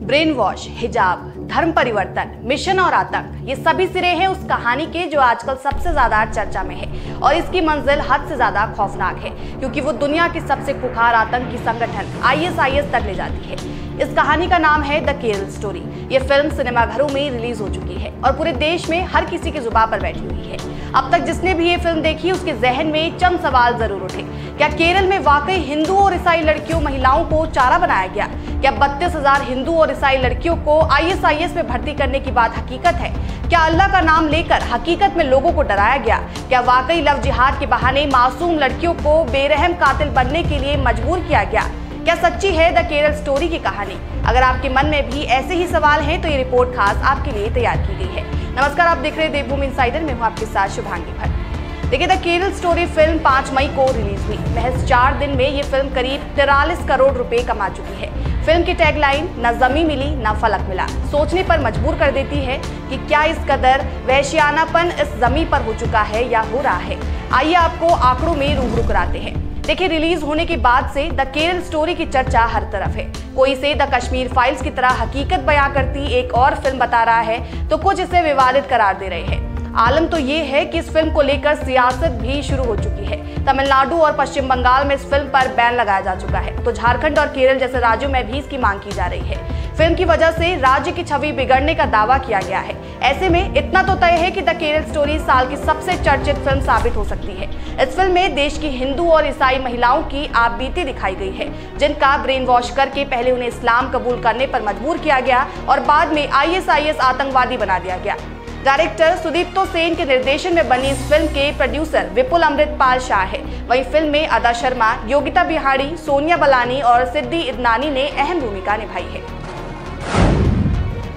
Brain wash, हिजाब, धर्म परिवर्तन, मिशन और आतंक, ये सभी सिरे हैं उस कहानी के जो आजकल सबसे ज्यादा चर्चा में है और इसकी मंजिल हद से ज्यादा खौफनाक है क्योंकि वो दुनिया की सबसे खुखार आतंकी संगठन ISIS तक ले जाती है। इस कहानी का नाम है द केरल स्टोरी। ये फिल्म सिनेमाघरों में रिलीज हो चुकी है और पूरे देश में हर किसी की जुबान पर बैठी हुई है। अब तक जिसने भी ये फिल्म देखी उसके जहन में चंद सवाल जरूर उठे। क्या केरल में वाकई हिंदू और ईसाई लड़कियों महिलाओं को चारा बनाया गया? क्या 32,000 हिंदू और ईसाई लड़कियों को ISIS में भर्ती करने की बात हकीकत है? क्या अल्लाह का नाम लेकर हकीकत में लोगों को डराया गया? क्या वाकई लव जिहाद के बहाने मासूम लड़कियों को बेरहम कातिल बनने के लिए मजबूर किया गया? क्या सच्ची है द केरल स्टोरी की कहानी? अगर आपके मन में भी ऐसे ही सवाल हैं तो ये रिपोर्ट खास आपके लिए तैयार की गई है। नमस्कार, आप देख रहे हैं देवभूमि इनसाइडर में हूं आपके साथ शुभांगी भट्ट। देखिए, द केरल स्टोरी फिल्म 5 मई को रिलीज हुई। महज 4 दिन में ये फिल्म करीब 43 करोड़ रुपए कमा चुकी है। फिल्म की टैगलाइन न जमी मिली न फलक मिला सोचने पर मजबूर कर देती है कि क्या इस कदर वहशियानापन इस जमी पर हो चुका है या हो रहा है। आइए आपको आंकड़ों में रूबरू कराते हैं। देखिए, रिलीज होने के बाद से द केरल स्टोरी की चर्चा हर तरफ है। कोई इसे द कश्मीर फाइल्स की तरह हकीकत बयां करती एक और फिल्म बता रहा है तो कुछ इसे विवादित करार दे रहे हैं। आलम तो ये है कि इस फिल्म को लेकर सियासत भी शुरू हो चुकी है। तमिलनाडु और पश्चिम बंगाल में इस फिल्म पर बैन लगाया जा चुका है तो झारखंड और केरल जैसे राज्यों में भी इसकी मांग की जा रही है। फिल्म की वजह से राज्य की छवि बिगड़ने का दावा किया गया है। ऐसे में इतना तो तय है कि द केरल स्टोरी साल की सबसे चर्चित फिल्म साबित हो सकती है। इस फिल्म में देश की हिंदू और ईसाई महिलाओं की आपबीती दिखाई गई है जिनका ब्रेन वॉश करके पहले उन्हें इस्लाम कबूल करने पर मजबूर किया गया और बाद में ISIS आतंकवादी बना दिया गया। डायरेक्टर सुदीप्तो सेन के निर्देशन में बनी इस फिल्म के प्रोड्यूसर विपुल अमृतपाल शाह है। वहीं फिल्म में अदा शर्मा, योगिता बिहारी, सोनिया बलानी और सिद्धि इदनानी ने अहम भूमिका निभाई है।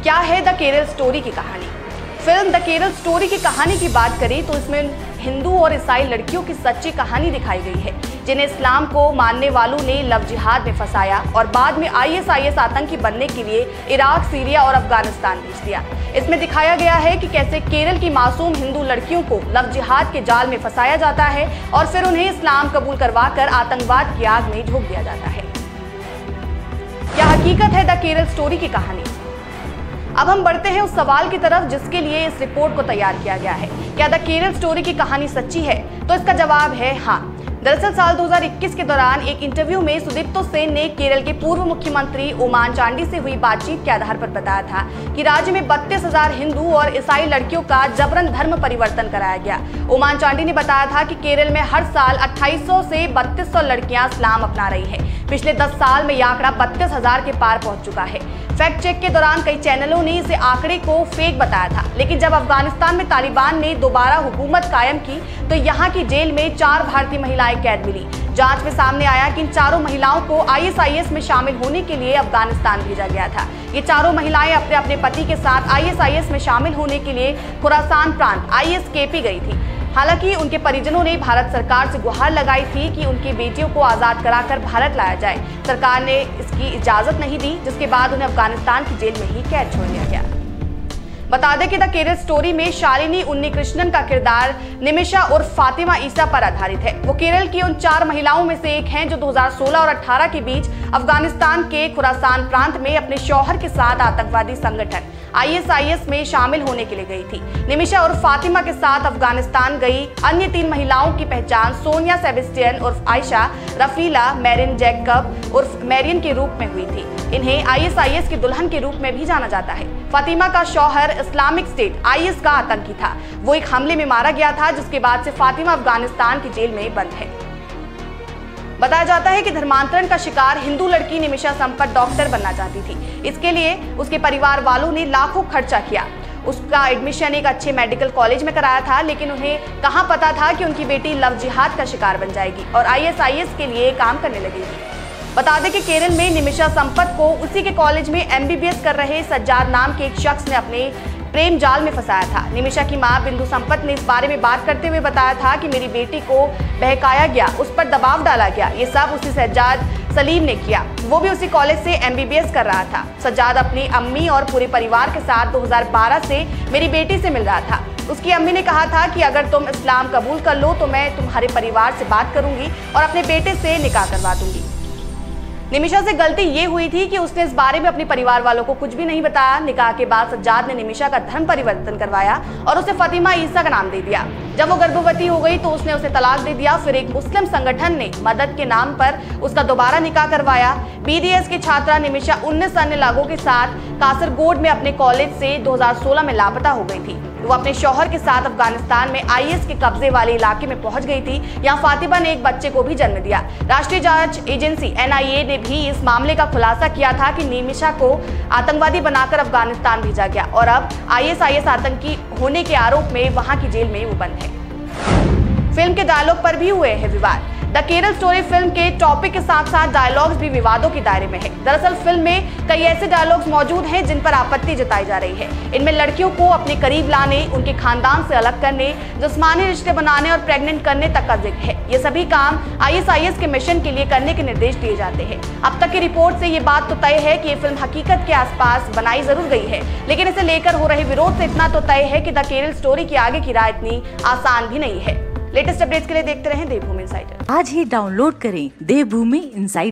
क्या है द केरल स्टोरी की कहानी? फिल्म द केरल स्टोरी की कहानी की बात करें तो इसमें हिंदू और ईसाई लड़कियों की सच्ची कहानी दिखाई गई है जिन्हें इस्लाम को मानने वालों ने लव जिहाद में फंसाया और बाद में ISIS आतंकी बनने के लिए इराक, सीरिया और अफगानिस्तान भेज दिया। इसमें दिखाया गया है कि कैसे केरल की मासूम हिंदू लड़कियों को लव जिहाद के जाल में फंसाया जाता है और फिर उन्हें इस्लाम कबूल करवाकर आतंकवाद की आग में झोंक दिया जाता है। क्या हकीकत है द केरल स्टोरी की कहानी? अब हम बढ़ते हैं उस सवाल की तरफ जिसके लिए इस रिपोर्ट को तैयार किया गया है। क्या द केरल स्टोरी की कहानी सच्ची है? तो इसका जवाब है हाँ। दरअसल साल 2021 के दौरान एक इंटरव्यू में सुदीप्तो सेन ने केरल के पूर्व मुख्यमंत्री ओमान चांडी से हुई बातचीत के आधार पर बताया था कि राज्य में 32,000 हिंदू और ईसाई लड़कियों का जबरन धर्म परिवर्तन कराया गया। ओमान चांडी ने बताया था कि केरल में हर साल 2800 से 3200 लड़कियां इस्लाम अपना रही है। पिछले 10 साल में यह आंकड़ा 32,000 के पार पहुंच चुका है। फैक्ट चेक के दौरान कई चैनलों ने इसे आंकड़े को फेक बताया था, लेकिन जब अफगानिस्तान में तालिबान ने दोबारा हुकूमत कायम की तो यहाँ की जेल में 4 भारतीय महिलाएं कैद मिली। जांच में सामने आया कि इन चारों महिलाओं को ISIS में शामिल होने के लिए अफगानिस्तान भेजा गया था। ये चारों महिलाएं अपने अपने पति के साथ ISIS में शामिल होने के लिए खुरासान प्रांत ISKP गई थी। हालांकि उनके परिजनों ने भारत सरकार से गुहार लगाई थी कि उनकी बेटियों को आजाद कराकर भारत लाया जाए। सरकार ने इसकी इजाजत नहीं दी, जिसके बाद उन्हें अफगानिस्तान की जेल में ही कैद छोड़ दिया गया। बता दें कि द केरल स्टोरी में शालिनी उन्नीकृष्णन का किरदार निमिषा उर्फ फातिमा ईसा पर आधारित है। वो केरल की उन 4 महिलाओं में से एक हैं जो 2016 और 18 के बीच अफगानिस्तान के खुरासान प्रांत में अपने शौहर के साथ आतंकवादी संगठन ISIS में शामिल होने के लिए गई थी। निमिषा उर्फ फातिमा के साथ अफगानिस्तान गई अन्य 3 महिलाओं की पहचान सोनिया सेबेस्टियन उर्फ आयशा, रफीला मैरिन जैकब उर्फ मैरियन के रूप में हुई थी। इन्हें ISIS की दुल्हन के रूप में भी जाना जाता है। फातिमा का शौहर इस्लामिक स्टेट IS का आतंकी था। वो एक हमले में मारा गया था जिसके बाद से फातिमा अफगानिस्तान की जेल में बंद है। बताया जाता है कि धर्मांतरण का शिकार हिंदू लड़की निमिषा संपत डॉक्टर बनना चाहती थी। इसके लिए उसके परिवार वालों ने लाखों खर्चा किया। उसका एडमिशन एक अच्छे मेडिकल कॉलेज में कराया था, लेकिन उन्हें कहाँ पता था कि उनकी बेटी लव जिहाद का शिकार बन जाएगी और ISIS के लिए काम करने लगेगी। बता दें कि केरल में निमिषा संपत को उसी के कॉलेज में MBBS कर रहे सज्जाद नाम के एक शख्स ने अपने प्रेम जाल में फंसाया था। निमिषा की मां बिंदु संपत ने इस बारे में बात करते हुए बताया था कि मेरी बेटी को बहकाया गया, उस पर दबाव डाला गया। ये सब उसी सज्जाद सलीम ने किया। वो भी उसी कॉलेज से MBBS कर रहा था। सज्जाद अपनी अम्मी और पूरे परिवार के साथ 2012 से मेरी बेटी से मिल रहा था। उसकी अम्मी ने कहा था कि अगर तुम इस्लाम कबूल कर लो तो मैं तुम्हारे परिवार से बात करूंगी और अपने बेटे से निकाह करवा दूंगी। निमिषा से गलती ये हुई थी कि उसने इस बारे में अपने परिवार वालों को कुछ भी नहीं बताया। निकाह के बाद सज्जाद ने निमिषा का धर्म परिवर्तन करवाया और उसे फातिमा ईसा का नाम दे दिया। जब वो गर्भवती हो गई तो उसने उसे तलाक दे दिया। फिर एक मुस्लिम संगठन ने मदद के नाम पर उसका दोबारा निकाह करवाया। BDS की छात्रा निमिषा 19 अन्य लोगों के साथ कासरगोड में अपने कॉलेज से 2016 में लापता हो गई थी। वो अपने शौहर के साथ अफगानिस्तान में IS के कब्जे वाले इलाके में पहुंच गई थी। यहाँ फातिमा ने एक बच्चे को भी जन्म दिया। राष्ट्रीय जांच एजेंसी NIA ने भी इस मामले का खुलासा किया था कि निमिषा को आतंकवादी बनाकर अफगानिस्तान भेजा गया और अब IS आतंकी होने के आरोप में वहां की जेल में वो बंद है। फिल्म के डायलॉग पर भी हुए हैं विवाद। द केरल स्टोरी फिल्म के टॉपिक के साथ साथ डायलॉग्स भी विवादों के दायरे में है। दरअसल फिल्म में कई ऐसे डायलॉग्स मौजूद हैं जिन पर आपत्ति जताई जा रही है। इनमें लड़कियों को अपने करीब लाने, उनके खानदान से अलग करने, जिस्मानी रिश्ते बनाने और प्रेग्नेंट करने तक का जिक्र है। ये सभी काम IS के मिशन के लिए करने के निर्देश दिए जाते हैं। अब तक की रिपोर्ट से ये बात तो तय है कि ये फिल्म हकीकत के आसपास बनाई जरूर गई है, लेकिन इसे लेकर हो रहे विरोध से इतना तो तय है कि द केरल स्टोरी की आगे की राह इतनी आसान भी नहीं है। लेटेस्ट अपडेट्स के लिए देखते रहें देवभूमि इनसाइडर। आज ही डाउनलोड करें देवभूमि इनसाइडर।